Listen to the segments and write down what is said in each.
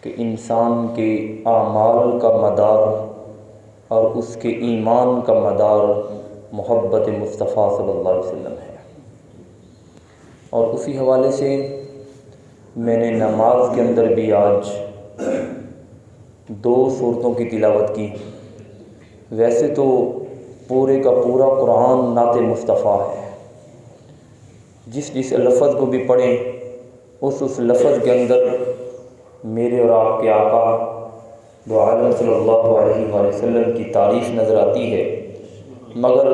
کہ انسان کے اعمال کا مدار اور اس کے ایمان کا مدار محبت مصطفیٰ صلی اللہ علیہ وسلم ہے۔ اور اسی حوالے سے میں نے نماز کے اندر بھی آج 2 صورتوں کی تلاوت کی۔ ویسے تو پورے کا پورا قرآن نعت مصطفیٰ ہے، جس لفظ کو بھی پڑھیں اس لفظ کے اندر میرے اور آپ کے آقا دو عالم صلی اللہ علیہ وآلہ وسلم کی تعریف نظر آتی ہے، مگر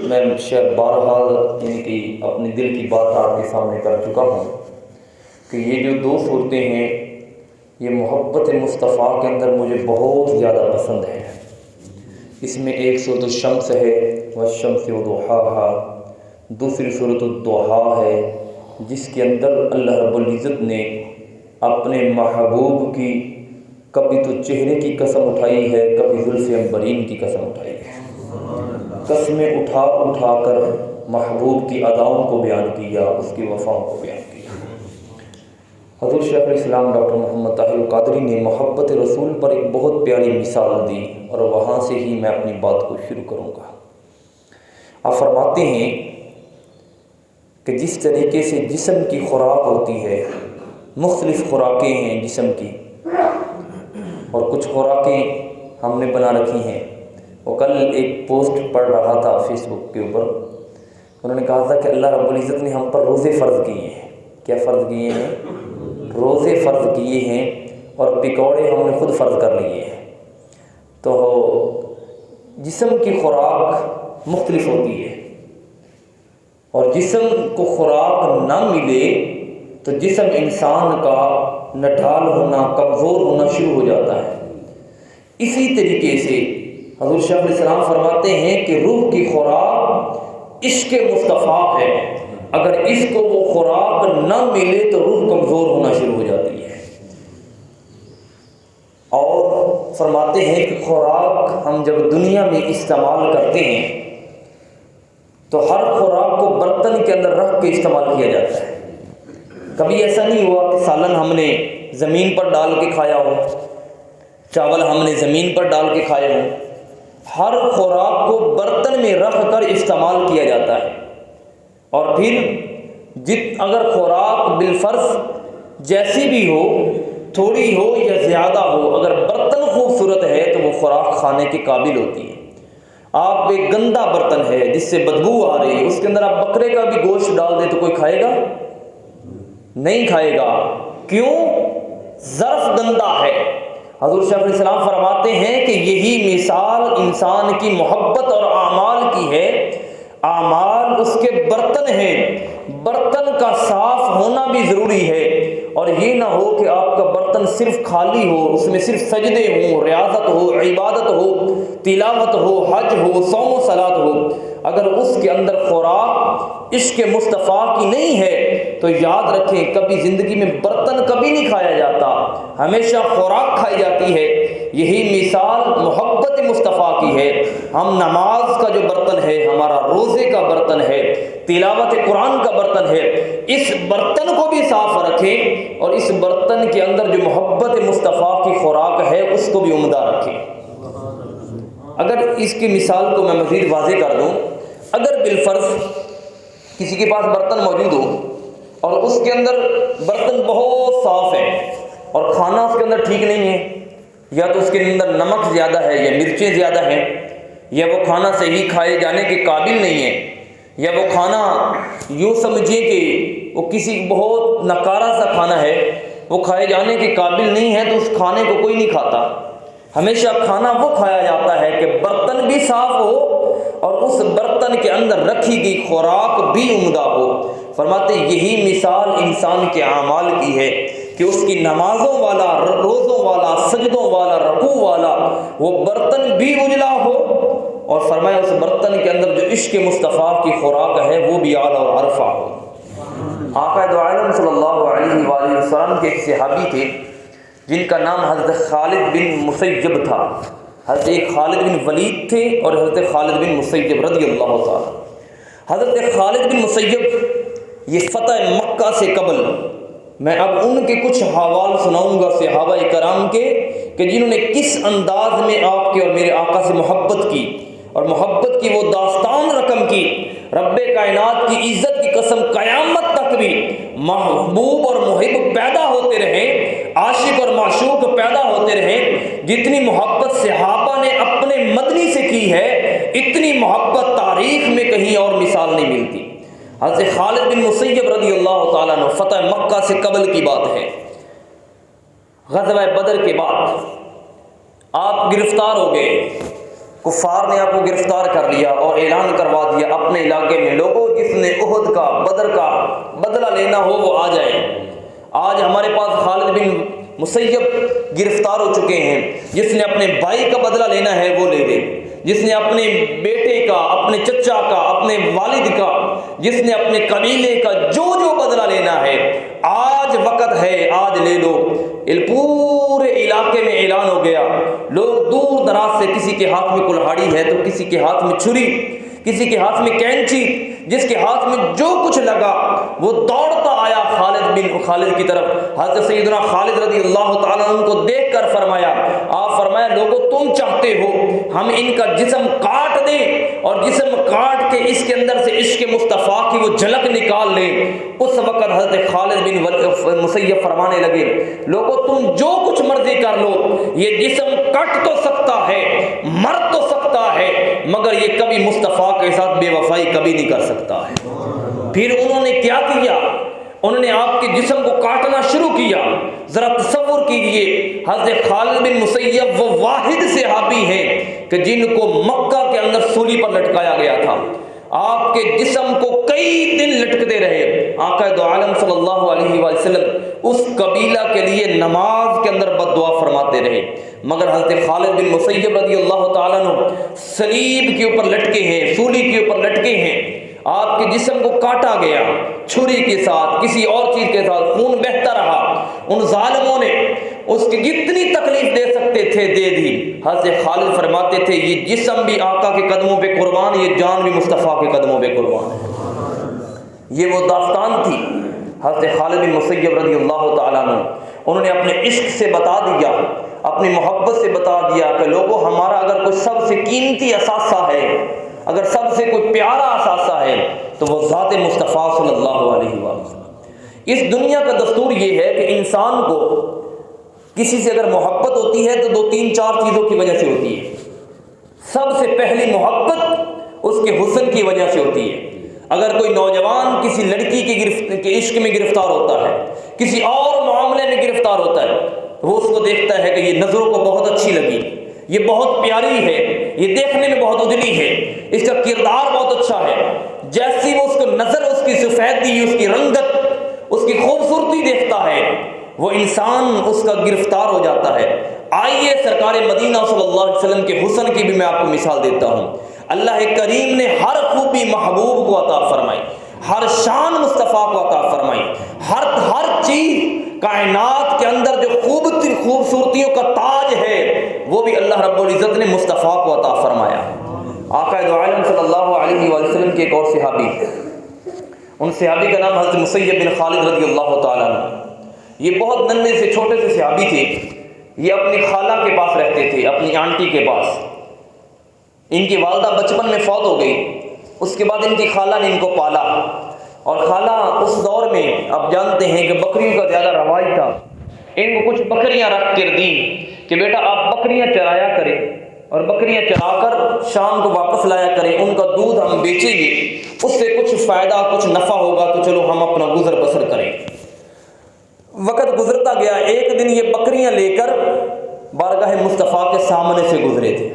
میں شاید بارہا کہ اپنے دل کی بات آپ کے سامنے کر چکا ہوں کہ یہ جو 2 صورتیں ہیں یہ محبت مصطفیٰ کے اندر مجھے بہت زیادہ پسند ہے۔ اس میں ایک صورت الشمس ہے والشمس وضحاها، دوسری صورت الضحیٰ ہے جس کے اندر اللہ رب العزت نے اپنے محبوب کی کبھی تو چہرے کی قسم اٹھائی ہے، کبھی زلف عنبرین کی قسم اٹھائی ہے۔ قسمیں اٹھا اٹھا کر محبوب کی اداؤں کو بیان کیا، اس کی وفاؤں کو بیان کیا۔ حضور شیخ الاسلام ڈاکٹر محمد طاہر القادری نے محبت رسول پر ایک بہت پیاری مثال دی، اور وہاں سے ہی میں اپنی بات کو شروع کروں گا۔ آپ فرماتے ہیں کہ جس طریقے سے جسم کی خوراک ہوتی ہے، مختلف خوراکیں ہیں جسم کی، اور کچھ خوراکیں ہم نے بنا رکھی ہیں۔ وہ کل ایک پوسٹ پڑھ رہا تھا فیس بک کے اوپر، انہوں نے کہا تھا کہ اللہ رب العزت نے ہم پر روزے فرض کیے ہیں۔ کیا فرض کیے ہیں؟ روزے فرض کیے ہیں، اور پکوڑے ہم نے خود فرض کر لیے ہیں۔ تو جسم کی خوراک مختلف ہوتی ہے، اور جسم کو خوراک نہ ملے تو جسم انسان کا نڈھال ہونا، کمزور ہونا شروع ہو جاتا ہے۔ اسی طریقے سے حضور شیخ الاسلام فرماتے ہیں کہ روح کی خوراک عشق مصطفیٰ ہے، اگر اس کو وہ خوراک نہ ملے تو روح کمزور ہونا شروع ہو جاتی ہے۔ اور فرماتے ہیں کہ خوراک ہم جب دنیا میں استعمال کرتے ہیں تو ہر خوراک کو برتن کے اندر رکھ کے استعمال کیا جاتا ہے۔ کبھی ایسا نہیں ہوا کہ سالن ہم نے زمین پر ڈال کے کھایا ہو، چاول ہم نے زمین پر ڈال کے کھائے ہوں۔ ہر خوراک کو برتن میں رکھ کر استعمال کیا جاتا ہے، اور پھر اگر خوراک بالفرض جیسی بھی ہو، تھوڑی ہو یا زیادہ ہو، اگر برتن خوبصورت ہے تو وہ خوراک کھانے کے قابل ہوتی ہے۔ آپ ایک گندا برتن ہے جس سے بدبو آ رہی ہے، اس کے اندر آپ بکرے کا بھی گوشت ڈال دیں تو کوئی کھائے گا؟ نہیں کھائے گا۔ کیوں؟ ظرف گندا ہے۔ حضور شیخ الاسلام فرماتے ہیں کہ یہی مثال انسان کی محبت اور اعمال کی ہے۔ اعمال اس کے برتن ہیں، برتن کا صاف ہونا بھی ضروری ہے، اور یہ نہ ہو کہ آپ کا برتن صرف خالی ہو، اس میں صرف سجدے ہوں، ریاضت ہو، عبادت ہو، تلاوت ہو، حج ہو، صوم و صلاۃ ہو، اگر اس کے اندر خوراک عشق مصطفیٰ کی نہیں ہے تو یاد رکھیں کبھی زندگی میں برتن کبھی نہیں کھایا جاتا، ہمیشہ خوراک کھائی جاتی ہے۔ یہی مثال محبت مصطفیٰ کی ہے۔ ہم نماز کا جو برتن ہے، ہمارا روزے کا برتن ہے، تلاوت قرآن کا برتن ہے، اس برتن کو بھی صاف رکھیں، اور اس برتن کے اندر جو محبت مصطفیٰ کی خوراک ہے اس کو بھی عمدہ رکھیں۔ اگر اس کی مثال کو میں مزید واضح کر دوں، اگر بالفرض کسی کے پاس برتن موجود ہو اور اس کے اندر برتن بہت صاف ہے اور کھانا اس کے اندر ٹھیک نہیں ہے، یا تو اس کے اندر نمک زیادہ ہے یا مرچیں زیادہ ہیں، یا وہ کھانا صحیح کھائے جانے کے قابل نہیں ہے، یا وہ کھانا یوں سمجھیں کہ وہ کسی بہت نکارا سا کھانا ہے، وہ کھائے جانے کے قابل نہیں ہے، تو اس کھانے کو کوئی نہیں کھاتا۔ ہمیشہ کھانا وہ کھایا جاتا ہے کہ برتن بھی صاف ہو اور اس برتن کے اندر رکھی گئی خوراک بھی عمدہ ہو۔ فرماتے یہی مثال انسان کے اعمال کی ہے کہ اس کی نمازوں والا، روزوں والا، سجدوں والا، رکوع والا وہ برتن بھی اجلا ہو، اور فرمایا اس برتن کے اندر جو عشق مصطفیٰ کی خوراک ہے وہ بھی اعلیٰ اور عرفہ ہو۔ آقا دو عالم صلی اللہ علیہ وآلہ وسلم کے ایک صحابی تھے جن کا نام حضرت خالد بن مسیب تھا۔ حضرت خالد بن ولید تھے اور حضرت خالد بن مسیب رضی اللہ تعالی۔ حضرت خالد بن مسیب یہ فتح مکہ سے قبل میں اب ان کے کچھ حوال سناؤں گا صحابہ کرام کے کہ جنہوں نے کس انداز میں آپ کے اور میرے آقا سے محبت کی، اور محبت کی وہ داستان رقم کی۔ رب کائنات کی عزت کی قسم قیامت تک بھی محبوب اور محب پیدا ہوتے رہیں، عاشق اور معشوق پیدا ہوتے رہیں۔ جتنی محبت صحابہ نے اپنے مدنی سے کی ہے، اتنی محبت تاریخ میں کہیں اور مثال نہیں ملتی۔ حضرت خالد بن مسیب رضی اللہ تعالیٰ عنہ، فتح مکہ سے قبل کی بات ہے، غزوہ بدر کے بعد آپ گرفتار ہو گئے، کفار نے آپ کو گرفتار کر لیا اور اعلان کروا دیا اپنے علاقے میں، لوگوں جس نے احد کا بدر کا بدلہ لینا ہو وہ آ جائے۔ آج ہمارے پاس خالد بن مسیب گرفتار ہو چکے ہیں، جس نے اپنے بھائی کا بدلہ لینا ہے وہ لے لے، جس نے اپنے بیٹے کا، اپنے چچا کا، اپنے والد کا، جس نے اپنے قبیلے کا جو بدلہ لینا ہے، آج وقت ہے، آج لے لو۔ پورے علاقے میں اعلان ہو گیا، لوگ دور دراز سے، کسی کے ہاتھ میں کلہاڑی ہے تو کسی کے ہاتھ میں چھری، کسی کے ہاتھ میں کینچی، جس کے ہاتھ میں جو کچھ لگا وہ دوڑتا آیا خالد کی طرف۔ حضرت سیدنا خالد رضی اللہ تعالیٰ عنہ کو دیکھ کر فرمایا، آپ فرمایا لوگوں تم چاہتے ہو ہم ان کا جسم کاٹ دیں اور جسم کاٹ کے اس کے اندر سے عشق مصطفیٰ کی وہ جھلک نکال لیں؟ اس وقت حضرت خالد بن مسیب فرمانے لگے، لوگوں تم جو کچھ مرضی کر لو، یہ جسم کٹ تو سکتا ہے، مر تو سکتا ہے، مگر یہ کبھی مصطفیٰ کے ساتھ بے وفائی کبھی نہیں کر سکتا ہے۔ پھر انہوں نے کیا کیا؟ انہوں نے آپ کے جسم کو کاٹنا شروع کیا۔ ذرا تصور کیجئے، حضرت خالد بن مسیب وہ واحد صحابی ہیں کہ جن کو مکہ کے اندر سولی پر لٹکایا گیا تھا، آپ کے جسم کو کئی دن لٹکتے رہے۔ آقا دو عالم صلی اللہ علیہ وسلم اس قبیلہ کے لیے نماز کے اندر بد دعا فرماتے رہے، مگر حضرت خالد بن مسیب رضی اللہ تعالیٰ عنہ صلیب کے اوپر لٹکے ہیں، سولی کے اوپر لٹکے ہیں، آپ کے جسم کو کاٹا گیا چھری کے ساتھ، کسی اور چیز کے ساتھ، خون بہتا رہا، ان ظالموں نے اس کی جتنی تکلیف دے سکتے تھے دے دی۔ حضرت خالد فرماتے تھے یہ جسم بھی آقا کے قدموں پہ قربان، یہ جان بھی مصطفیٰ کے قدموں پہ قربان ہے۔ یہ وہ داستان تھی حضرت خالد بن مسیب رضی اللہ تعالیٰ عنہ۔ انہوں نے اپنے عشق سے بتا دیا، اپنی محبت سے بتا دیا کہ لوگوں ہمارا اگر کوئی سب سے قیمتی اثاثہ ہے، اگر سب سے کوئی پیارا اثاثہ ہے تو وہ ذات مصطفیٰ صلی اللہ علیہ وسلم۔ اس دنیا کا دستور یہ ہے کہ انسان کو کسی سے اگر محبت ہوتی ہے تو 2-3-4 چیزوں کی وجہ سے ہوتی ہے۔ سب سے پہلی محبت اس کے حسن کی وجہ سے ہوتی ہے۔ اگر کوئی نوجوان کسی لڑکی کے عشق میں گرفتار ہوتا ہے، کسی اور معاملے میں گرفتار ہوتا ہے، وہ اس کو دیکھتا ہے کہ یہ نظروں کو بہت اچھی لگی، یہ بہت پیاری ہے، یہ دیکھنے میں بہت ادلی ہے، اس کا کردار بہت اچھا ہے۔ جیسی وہ اس کو نظر، اس کی سفیدی، اس کی رنگت، اس کی خوبصورتی دیکھتا ہے، وہ انسان اس کا گرفتار ہو جاتا ہے۔ آئیے سرکار مدینہ صلی اللہ علیہ وسلم کے حسن کی بھی میں آپ کو مثال دیتا ہوں۔ اللہ کریم نے ہر خوبی محبوب کو عطا فرمائی، ہر شان مصطفیٰ کو عطا فرمائی، ہر چیز کائنات کے اندر جو خوبصورتیوں کا تاج ہے وہ بھی اللہ رب العزت نے مصطفیٰ کو عطا فرمایا۔ آقا دو عالم صلی اللہ علیہ وسلم کے ایک اور صحابی، ان صحابی کا نام حضرت مسیب بن خالد رضی اللہ تعالیٰ عنہ۔ یہ بہت ننھے سے چھوٹے سے صحابی تھے، یہ اپنی خالہ کے پاس رہتے تھے، اپنی آنٹی کے پاس۔ ان کی والدہ بچپن میں فوت ہو گئی، اس کے بعد ان کی خالہ نے ان کو پالا، اور خالہ اس دور میں آپ جانتے ہیں کہ بکریوں کا زیادہ رواج تھا، ان کو کچھ بکریاں رکھ کر دی کہ بیٹا آپ بکریاں چرایا کریں اور بکریاں چرا کر شام کو واپس لایا کریں، ان کا دودھ ہم بیچیں گے، اس سے کچھ فائدہ کچھ نفع ہوگا تو چلو ہم اپنا گزر بسر کریں۔ وقت گزرتا گیا، ایک دن یہ بکریاں لے کر بارگاہ مصطفیٰ کے سامنے سے گزرے تھے،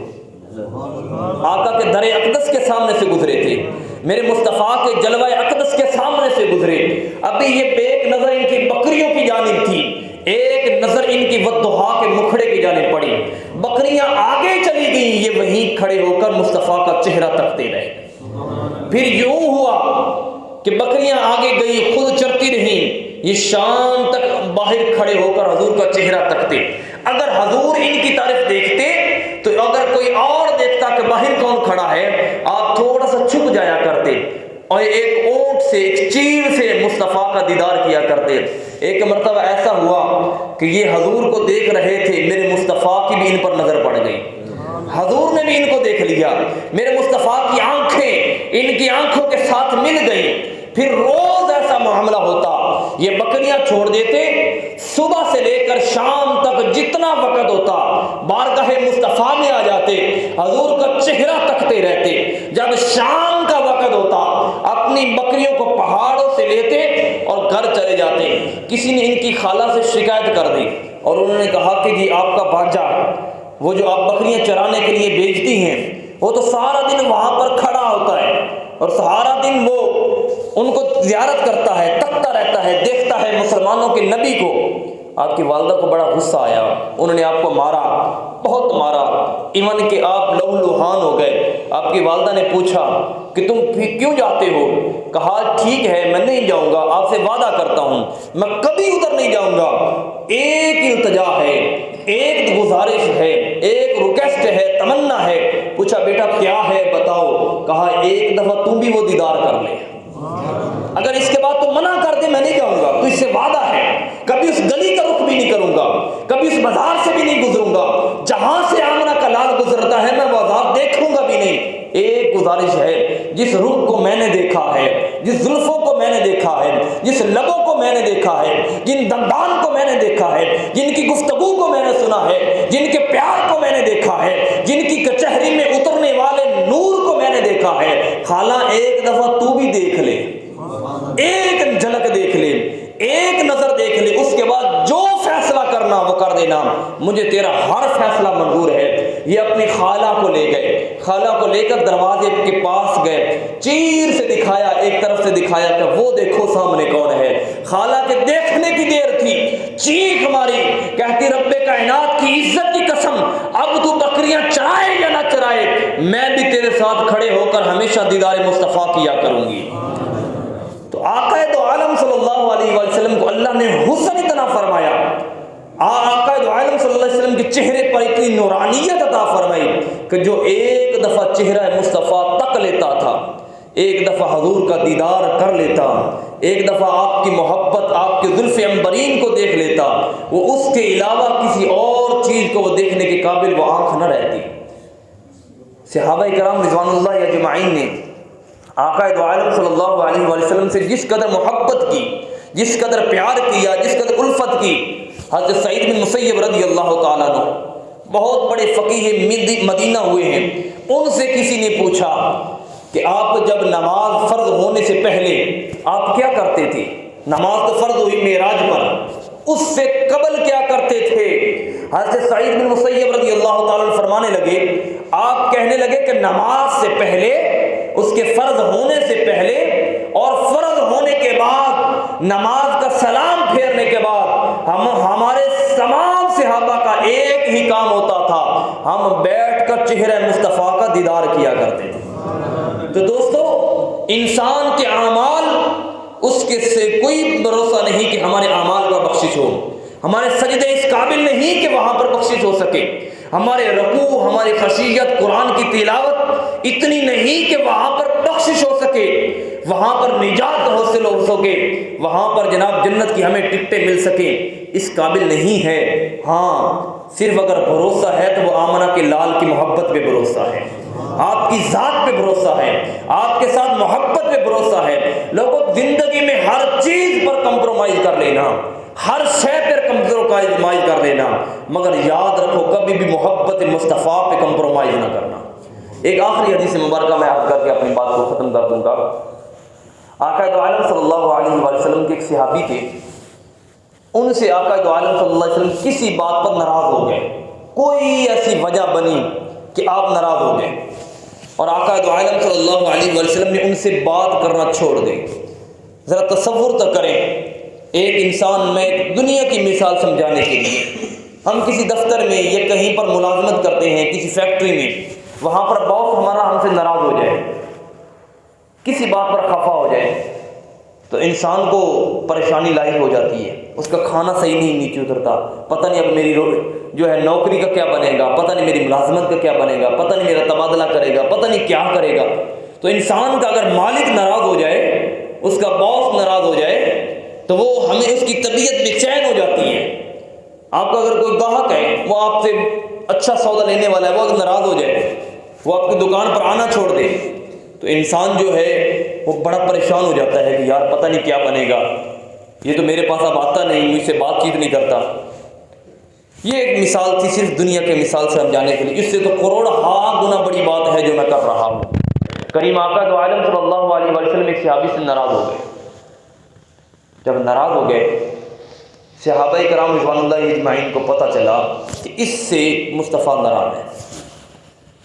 آقا کے در اقدس کے سامنے سے گزرے تھے، میرے مصطفیٰ کے جلوہ اقدس کے سامنے سے گزرے۔ ابھی یہ ایک نظر ان کی بکریوں کی جانب تھی، ایک نظر ان کی والضحیٰ کے مکھڑے کی جانب پڑی، بکریاں آگے چلی گئیں، یہ وہیں کھڑے ہو کر مصطفیٰ کا چہرہ تکتے رہے۔ پھر یوں ہوا کہ بکریاں آگے گئی، خود چرتی رہیں، یہ شام تک باہر کھڑے ہو کر حضور کا چہرہ تکتے۔ اگر حضور ان کی طرف دیکھتے تو اگر کوئی اور دیکھتا کہ باہر کون کھڑا ہے، آپ تھوڑا سا چھپ جایا کرتے، اور ایک اونٹ سے ایک چیل سے مصطفیٰ کا دیدار کیا کرتے۔ ایک مرتبہ ایسا ہوا کہ یہ حضور کو دیکھ رہے تھے، میرے مصطفیٰ کی بھی ان پر نظر پڑ گئی، حضور نے بھی ان کو دیکھ لیا، میرے مصطفیٰ کی آنکھیں ان کی آنکھوں کے ساتھ مل گئیں۔ پھر روز ایسا معاملہ ہوتا، یہ بکریاں چھوڑ دیتے، صبح سے لے کر شام تک جتنا وقت ہوتا بارگاہ مصطفیٰ میں آ جاتے، حضور کا چہرہ تکتے رہتے۔ جب شام کا وقت ہوتا اپنی بکریوں کو پہاڑوں سے لیتے اور گھر چلے جاتے۔ کسی نے ان کی خالہ سے شکایت کر دی اور انہوں نے کہا کہ جی آپ کا بھانجا، وہ جو آپ بکریاں چرانے کے لیے بھیجتی ہیں، وہ تو سارا دن وہاں پر کھڑا ہوتا ہے اور سارا دن وہ ان کو زیارت کرتا ہے، تکتا رہتا ہے، دیکھتا ہے مسلمانوں کے نبی کو۔ آپ کی والدہ کو بڑا غصہ آیا، انہوں نے آپ کو مارا، بہت مارا، ایون کہ آپ لہو لہان ہو گئے۔ آپ کی والدہ نے پوچھا کہ تم کیوں جاتے ہو؟ کہا ٹھیک ہے میں نہیں جاؤں گا، آپ سے وعدہ کرتا ہوں میں کبھی ادھر نہیں جاؤں گا۔ ایک التجا ہے، ایک گزارش ہے، ایک ریکویسٹ ہے، تمنا ہے۔ پوچھا بیٹا کیا ہے بتاؤ؟ کہا ایک دفعہ تم بھی وہ دیدار کر لے، اگر اس کے بعد تو منع کر دے میں نہیں جاؤں گا، تو اس سے وعدہ ہے کبھی اس گلی کا رخ بھی نہیں کروں گا، کبھی اس بازار سے بھی نہیں گزروں گا، جہاں سے آمنہ کا لال گزرتا ہے میں بازار دیکھوں گا بھی نہیں۔ ایک گزارش ہے، جس رخ کو میں نے دیکھا ہے، جس زلفوں کو میں نے دیکھا ہے، جس لبوں کو میں نے دیکھا ہے، جن دندان کو میں نے دیکھا ہے، جن کی گفتگو کو میں نے سنا ہے، جن کے پیار کو میں نے دیکھا ہے، جن کی کچہری میں اترنے والے نور کو میں نے دیکھا ہے، خالہ ایک دفعہ تو بھی دیکھ لے، ایک جھلک دیکھ لے، ایک نظر دیکھ لے، اس کے بعد جو فیصلہ کرنا وہ کر دینا، مجھے تیرا ہر فیصلہ منظور ہے۔ یہ اپنی خالہ کو لے گئے، خالہ کو لے کر دروازے کے پاس گئے، چیر سے دکھایا، ایک طرف سے دکھایا کہ وہ دیکھو سامنے کون ہے۔ خالہ کے دیکھنے کی دیر تھی، چیخ ماری، کہتی رب کائنات کی عزت کی قسم اب تو بکریاں چرائے یا نہ چرائے، میں بھی تیرے ساتھ کھڑے ہو کر ہمیشہ دیدار مصطفیٰ کیا کروں گی۔ تو آقا دو عالم صلی اللہ علیہ وسلم کو اللہ نے حسن اتنا فرمایا، آقا دو عالم صلی اللہ علیہ وسلم کے چہرے پر اتنی نورانیت عطا فرمائی کہ جو ایک دفعہ چہرہ مصطفیٰ تک لیتا تھا، ایک دفعہ حضور کا دیدار کر لیتا، ایک دفعہ آپ کی محبت، آپ کے زلف عنبرین کو دیکھ لیتا، وہ اس کے علاوہ کسی اور چیز کو وہ دیکھنے کے قابل وہ آنکھ نہ رہتی۔ صحابہ کرام رضوان اللہ اجمعین نے آقا دو عالم صلی اللہ علیہ وسلم سے جس قدر محبت کی، جس قدر پیار کیا، جس قدر الفت کی، حضرت سعید بن مسیب رضی اللہ تعالیٰ عنہ بہت بڑے فقیہ مدینہ ہوئے ہیں، ان سے کسی نے پوچھا کہ آپ جب نماز فرض ہونے سے پہلے آپ کیا کرتے تھے؟ نماز تو فرض ہوئی معراج پر، اس سے قبل کیا کرتے تھے؟ حضرت سعید بن مسیب رضی اللہ تعالیٰ عنہ فرمانے لگے، آپ کہنے لگے کہ نماز سے پہلے، اس کے فرض ہونے سے پہلے اور فرض ہونے کے بعد، نماز کا سلام پھیرنے کے بعد ہمارے تمام صحابہ کا ایک ہی کام ہوتا تھا، ہم بیٹھ کر چہرہ مصطفیٰ کا دیدار کیا کرتے تھے۔ تو دوستو، انسان کے اعمال، اس کے سے کوئی بھروسہ نہیں کہ ہمارے اعمال کا بخشش ہو، ہمارے سجدے اس قابل نہیں کہ وہاں پر بخشش ہو سکے، ہمارے رکوع، ہماری خشیت، قرآن کی تلاوت اتنی نہیں کہ وہاں پر بخشش ہو سکے، وہاں پر نجات حاصل ہو سکے، وہاں پر جناب جنت کی ہمیں ٹکٹیں مل سکیں، اس قابل نہیں ہے۔ ہاں، صرف اگر بھروسہ ہے تو وہ آمنہ کے لال کی محبت پہ بھروسہ ہے، آپ کی ذات پہ بھروسہ ہے، آپ کے ساتھ محبت پہ بھروسہ ہے۔ لوگوں، زندگی میں ہر چیز پر کمپرومائز کر لینا، ہر شے پر کمپرومائز کر لینا، مگر یاد رکھو کبھی بھی محبت مصطفیٰ پہ کمپرومائز نہ کرنا۔ ایک آخری حدیث مبارکہ میں عرض کر کے اپنی بات کو ختم کر دوں گا۔ آقا دو عالم صلی اللہ علیہ وسلم کے ایک صحابی تھے، ان سے آقا دو عالم صلی اللہ علیہ وسلم کسی بات پر ناراض ہو گئے، کوئی ایسی وجہ بنی کہ آپ ناراض ہو گئے، اور آقا دو عالم صلی اللہ علیہ وسلم نے ان سے بات کرنا چھوڑ دی۔ ذرا تصور تو کریں، ایک انسان، میں دنیا کی مثال سمجھانے کے لیے، ہم کسی دفتر میں یا کہیں پر ملازمت کرتے ہیں، کسی فیکٹری میں، وہاں پر باس ہمارا ہم سے ناراض ہو جائے، کسی بات پر خفا ہو جائے، تو انسان کو پریشانی لاحق ہو جاتی ہے، اس کا کھانا صحیح نہیں نیچے اترتا، پتہ نہیں اب میری جو ہے نوکری کا کیا بنے گا، پتہ نہیں میری ملازمت کا کیا بنے گا، پتہ نہیں میرا تبادلہ کرے گا، پتہ نہیں کیا کرے گا۔ تو انسان کا اگر مالک ناراض ہو جائے، اس کا باس ناراض ہو جائے، تو وہ ہمیں اس کی طبیعت بے چین ہو جاتی ہے۔ آپ کا اگر کوئی گاہک ہے، وہ آپ سے اچھا سودا لینے والا ہے، وہ اگر ناراض ہو جائے، وہ آپ کی دکان پر آنا چھوڑ دے، تو انسان جو ہے وہ بڑا پریشان ہو جاتا ہے کہ یار پتہ نہیں کیا بنے گا، یہ تو میرے پاس اب آتا نہیں، مجھ سے بات چیت نہیں کرتا۔ یہ ایک مثال تھی صرف دنیا کے مثال سے ہم جانے کے لیے، اس سے تو کروڑ گنا بڑی بات ہے جو میں کر رہا ہوں۔ کریم آقا دو عالم صلی اللہ علیہ وسلم ایک صحابی سے ناراض ہو گئے۔ جب ناراض ہو گئے، صحابہ کرام رضوان اللہ اجمعین کو پتہ چلا کہ اس سے مصطفیٰ ناراض ہے،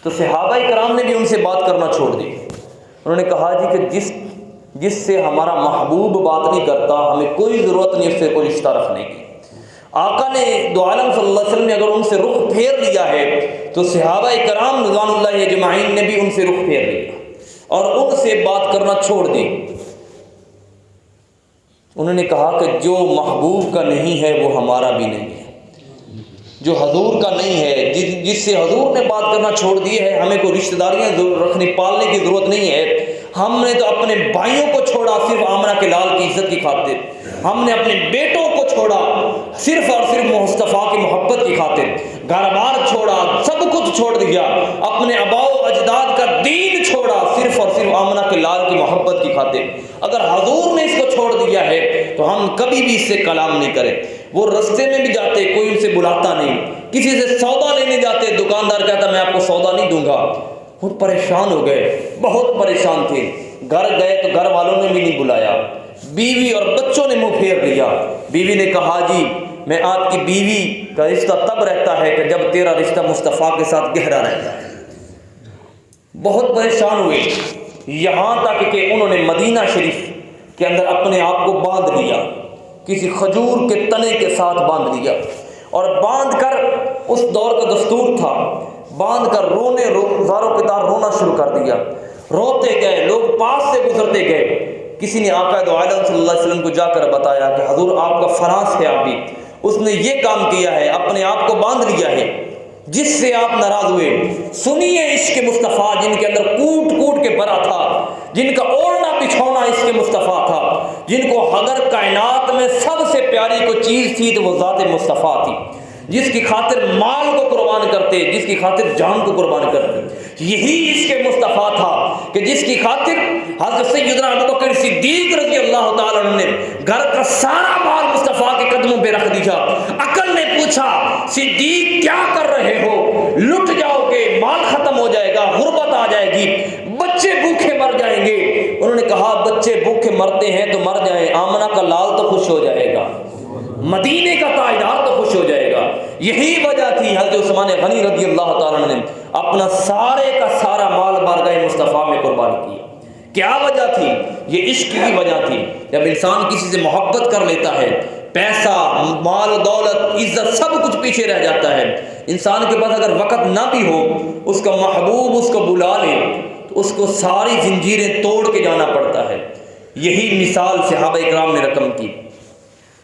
تو صحابہ کرام نے بھی ان سے بات کرنا چھوڑ دی۔ انہوں نے کہا جی کہ جس سے ہمارا محبوب بات نہیں کرتا، ہمیں کوئی ضرورت نہیں اس سے کوئی رشتہ رکھنے کی۔ آقا نے دو عالم صلی اللہ علیہ وسلم نے اگر ان سے رخ پھیر لیا ہے، تو صحابہ کرام رضوان اللہ اجمعین نے بھی ان سے رخ پھیر لیا اور ان سے بات کرنا چھوڑ دی۔ انہوں نے کہا کہ جو محبوب کا نہیں ہے وہ ہمارا بھی نہیں ہے، جو حضور کا نہیں ہے، جس سے حضور نے بات کرنا چھوڑ دی ہے، ہمیں کوئی رشتہ داریاں رکھنے پالنے کی ضرورت نہیں ہے۔ ہم نے تو اپنے بھائیوں کو چھوڑا صرف آمنہ کے لال کی عزت کی خاطر، ہم نے اپنے بیٹوں کو چھوڑا صرف اور صرف مصطفیٰ کی محبت کی خاطر، گھر بار چھوڑا، سب کچھ چھوڑ دیا، اپنے آباء و اجداد کا دین چھوڑا صرف اور صرف آمنہ کے لال کی محبت کی خاطر۔ اگر حضور نے اس کو چھوڑ دیا ہے تو ہم کبھی بھی اس سے کلام نہیں کریں۔ وہ رستے میں بھی جاتے، کوئی ان سے بلاتا نہیں، کسی سے سودا لینے جاتے، دکاندار کہتا میں آپ کو سودا نہیں دوں گا۔ وہ پریشان ہو گئے، بہت پریشان تھے۔ گھر گئے تو گھر والوں نے بھی نہیں بلایا، بیوی اور بچوں نے منہ پھیر لیا۔ بیوی نے کہا جی میں آپ کی بیوی کا رشتہ تب رہتا ہے کہ جب تیرا رشتہ مصطفیٰ کے ساتھ گہرا رہتا ہے۔ بہت پریشان ہوئے، یہاں تک کہ انہوں نے مدینہ شریف کے اندر اپنے آپ کو باندھ لیا، کسی کھجور کے تنے کے ساتھ باندھ لیا، اور باندھ کر، اس دور کا دستور تھا، باندھ کر زاروں پتار رونا شروع کر دیا۔ روتے گئے، لوگ پاس سے گزرتے گئے۔ کسی نے آقا دو عالم صلی اللہ علیہ وسلم کو جا کر بتایا کہ حضور آپ کا فلاں صحابی، اس نے یہ کام کیا ہے، اپنے آپ کو باندھ لیا ہے جس سے آپ ناراض ہوئے۔ سنیے عشق مصطفیٰ جن کے اندر کوٹ کوٹ کے بھرا تھا، جن کا اوڑھنا بچھونا عشق مصطفیٰ تھا، جن کو اگر کائنات میں سب سے پیاری کوئی چیز تھی تو وہ ذات مصطفیٰ تھی، جس کی خاطر مال کو قربان کرتے، جس کی خاطر جان کو قربان کرتے۔ یہی عشق مصطفیٰ تھا کہ جس کی خاطر حضرت سیدنا ابوبکر صدیق رضی اللہ تعالیٰ عنہ نے گھر کا سارا مال مصطفیٰ کے قدموں پہ رکھ دیا۔ عقل نے پوچھا صدیق کیا کر رہے ہو؟ لٹ جاؤ گے، مال ختم ہو جائے گا، غربت آ جائے گی، بچے بھوکے مر جائیں گے۔ انہوں نے کہا بچے بھوکے مرتے ہیں تو مر جائیں، آمنہ کا لال تو خوش ہو جائے گا، مدینے کا تاجدار تو خوش ہو جائے گا۔ یہی وجہ تھی حضرت عثمان غنی رضی اللہ تعالیٰ عنہ نے اپنا سارے کا سارا مال بارگاہ مصطفیٰ میں قربان کیا۔ کیا وجہ تھی؟ یہ عشق کی وجہ تھی۔ جب انسان کسی سے محبت کر لیتا ہے، پیسہ، مال و دولت، عزت سب کچھ پیچھے رہ جاتا ہے۔ انسان کے پاس اگر وقت نہ بھی ہو، اس کا محبوب اس کو بلا لے تو اس کو ساری زنجیریں توڑ کے جانا پڑتا ہے۔ یہی مثال صحابہ کرام نے رقم کی۔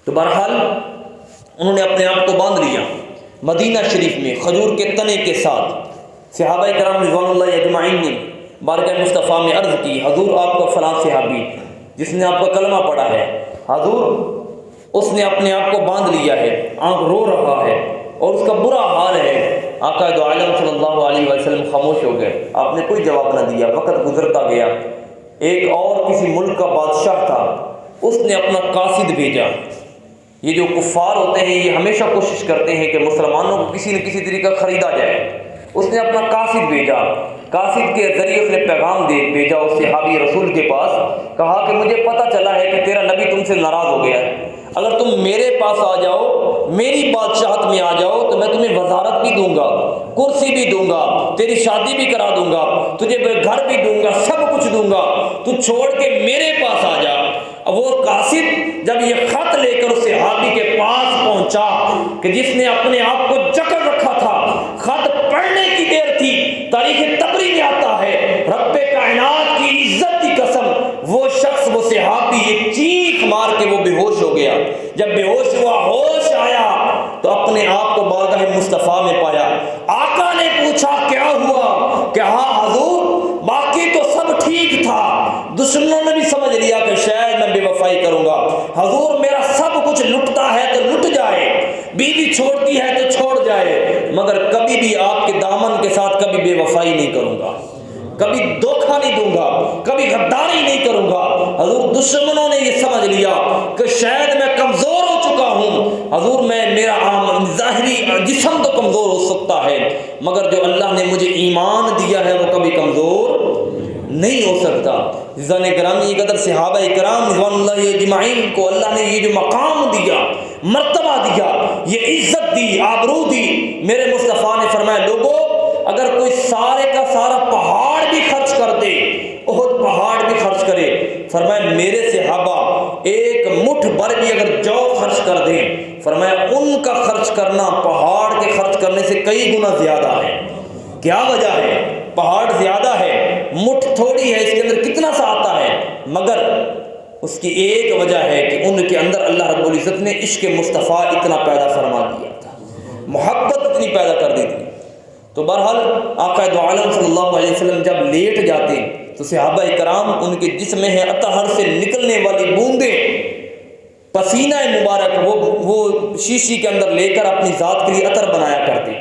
تو بہرحال انہوں نے اپنے آپ کو باندھ لیا مدینہ شریف میں کھجور کے تنے کے ساتھ۔ صحابہ کرام رضوان اللہ اجمعین نے بارگاہ مصطفیٰ میں عرض کی حضور آپ کا فلاں صحابی جس نے آپ کا کلمہ پڑھا ہے، حضور اس نے اپنے آپ کو باندھ لیا ہے، آنکھ رو رہا ہے اور اس کا برا حال ہے۔ آقا دو عالم صلی اللہ علیہ وسلم خاموش ہو گئے، آپ نے کوئی جواب نہ دیا۔ وقت گزرتا گیا، ایک اور کسی ملک کا بادشاہ تھا، اس نے اپنا قاصد بھیجا۔ یہ جو کفار ہوتے ہیں یہ ہمیشہ کوشش کرتے ہیں کہ مسلمانوں کو کسی نہ کسی طریقہ خریدا جائے۔ اس نے اپنا قاصد بھیجا، قاصد کے ذریعے اس نے پیغام بھیجا اس صحابی رسول کے پاس، کہا کہ مجھے پتہ چلا ہے کہ تیرا نبی تم سے ناراض ہو گیا ہے، اگر تم میرے پاس آ جاؤ، میری بادشاہت میں آ جاؤ تو میں تمہیں وزارت بھی دوں گا، کرسی بھی دوں گا، تیری شادی بھی کرا دوں گا، تجھے گھر بھی دوں گا، سب کچھ دوں گا، تو چھوڑ کے میرے پاس آ جا۔ اب وہ قاصد جب یہ خط لے کر اس صحابی کے پاس پہنچا کہ جس نے اپنے آپ کو جکڑ رکھا تھا، خط پڑھنے کی دیر تھی، تاریخ طبری میں آتا ہے رب کائنات کی عزت کی قسم وہ شخص، وہ صحابی ایک چیخ مار کے وہ بے ہوش ہو گیا۔ جب بے ہوش ہوا، ہوش آیا تو اپنے آپ کو بارگاہ مصطفیٰ میں پایا۔ آقا نے پوچھا کیا ہوا؟ کہا حضور باقی تو سب ٹھیک دل چھوڑتی ہے تو چھوڑ جائے، مگر کبھی بھی آپ کے دامن کے ساتھ کبھی بے وفائی نہیں کروں گا، کبھی دھوکہ نہیں دوں گا، کبھی غداری نہیں کروں گا۔ حضور دشمنوں نے یہ سمجھ لیا کہ شاید میں کمزور ہو چکا ہوں، حضور میرا ظاہری جسم تو کمزور ہو سکتا ہے، مگر جو اللہ نے مجھے ایمان دیا ہے وہ کبھی کمزور نہیں ہو سکتا۔ عزیزان کرام، یہ قدر صحابہ کرام رضوان اللہ اجمعین کو اللہ نے یہ جو مقام دیا، مرتبہ دیا، یہ عزت دی، آبرو دی، میرے مصطفیٰ نے فرمایا لوگوں اگر کوئی سارے کا سارا پہاڑ بھی خرچ کر دے، احد پہاڑ بھی خرچ کرے، فرمایا میرے صحابہ ایک مٹھ بھر بھی اگر جو خرچ کر دیں، فرمایا ان کا خرچ کرنا پہاڑ کے خرچ کرنے سے کئی گنا زیادہ ہے۔ کیا وجہ ہے؟ پہاڑ زیادہ ہے، مٹھ تھوڑی ہے، اس کے اندر کتنا سا آتا ہے، مگر اس کی ایک وجہ ہے کہ ان کے اندر اللہ رب العزت نے عشق مصطفیٰ اتنا پیدا فرما دیا تھا، محبت اتنی پیدا کر دی تھی۔ تو بہرحال آقا دو عالم صلی اللہ علیہ وسلم جب لیٹ جاتے تو صحابہ کرام ان کے جسم میں اطہر سے نکلنے والی بوندیں پسینہ مبارک وہ شیشی کے اندر لے کر اپنی ذات کے لیے عطر بنایا کرتے۔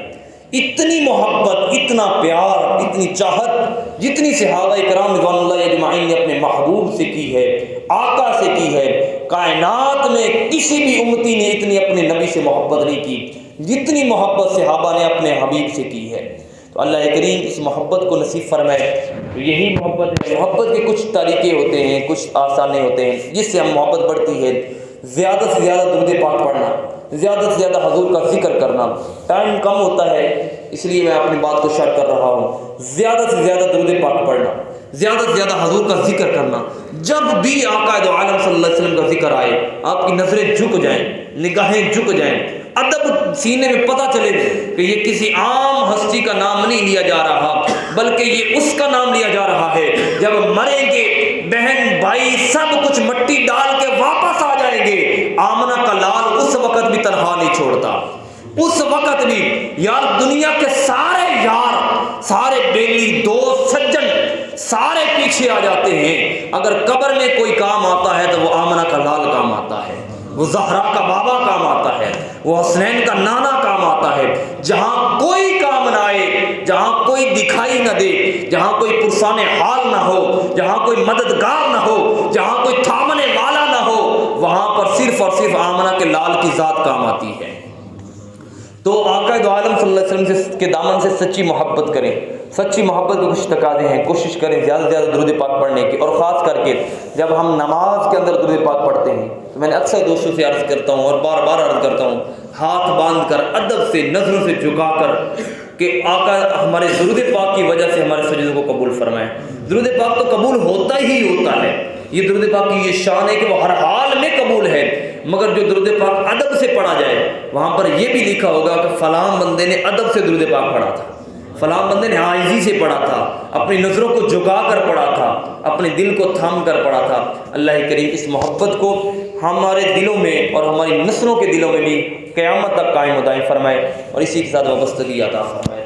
اتنی محبت، اتنا پیار، اتنی چاہت جتنی صحابہ کرام رضوان اللہ اجمعین نے اپنے محبوب سے کی ہے، آقا سے کی ہے، کائنات میں کسی بھی امتی نے اتنی اپنے نبی سے محبت نہیں کی جتنی محبت صحابہ نے اپنے حبیب سے کی ہے۔ تو اللہ کریم اس محبت کو نصیب فرمائے۔ تو یہی محبت ہے۔ محبت کے کچھ طریقے ہوتے ہیں، کچھ آسانے ہوتے ہیں جس سے ہم محبت بڑھتی ہے۔ زیادہ سے زیادہ درود پاک پڑھنا، زیادہ سے زیادہ حضور کا ذکر کرنا۔ ٹائم کم ہوتا ہے اس لیے میں اپنی بات کو شیئر کر رہا ہوں۔ زیادہ سے زیادہ درود پاک پڑھنا، زیادہ سے زیادہ حضور کا ذکر کرنا۔ جب بھی آقا دو عالم صلی اللہ علیہ وسلم کا ذکر آئے آپ کی نظریں جھک جائیں، نگاہیں جھک جائیں، ادب سینے میں پتہ چلے کہ یہ کسی عام ہستی کا نام نہیں لیا جا رہا، بلکہ یہ اس کا نام لیا جا رہا ہے جب مریں گے بہن بھائی سب کچھ مٹی ڈال کے واپس آ جائیں گے، آمنہ کا لال اس وقت بھی تنہا نہیں چھوڑتا، اس وقت بھی یار دنیا کے سارے یار، سارے بیلی دوست سجن سارے پیچھے آ جاتے ہیں، اگر قبر میں کوئی کام آتا ہے تو وہ آمنہ کا لال کام آتا ہے، وہ زہرا کا بابا کام آتا ہے، وہ حسنین کا نانا کام آتا ہے۔ جہاں کوئی کام نہ آئے، جہاں کوئی دکھائی نہ دے، جہاں کوئی پرسان حال نہ ہو، جہاں کوئی مددگار نہ ہو، جہاں کوئی تھامنے والا نہ ہو، وہاں پر صرف اور صرف آمنہ کے لال کی ذات کام آتی ہے۔ تو آقا دو عالم صلی اللہ علیہ وسلم کے دامن سے سچی محبت کریں۔ سچی محبت کے کچھ تقاضے ہیں، کوشش کریں زیادہ سے زیادہ درود پاک پڑھنے کی، اور خاص کر کے جب ہم نماز کے اندر درود پاک پڑھتے ہیں تو میں نے اکثر دوستوں سے عرض کرتا ہوں اور بار بار عرض کرتا ہوں، ہاتھ باندھ کر ادب سے نظروں سے جھکا کر کہ آقا ہمارے درود پاک کی وجہ سے ہمارے سجدوں کو قبول فرمائیں۔ درود پاک تو قبول ہوتا ہی ہوتا ہے، یہ درود پاک کی یہ شان ہے کہ وہ ہر حال میں قبول ہے، مگر جو درود پاک ادب سے پڑھا جائے وہاں پر یہ بھی لکھا ہوگا کہ فلاں بندے نے ادب سے درود پاک پڑھا تھا، فلاں بندے نے عاجزی سے پڑھا تھا، اپنی نظروں کو جھکا کر پڑھا تھا، اپنے دل کو تھام کر پڑھا تھا۔ اللہ کریم اس محبت کو ہمارے دلوں میں اور ہماری نسلوں کے دلوں میں بھی قیامت تک قائم و دائم فرمائے، اور اسی کے ساتھ وابستگی عطا فرمائے۔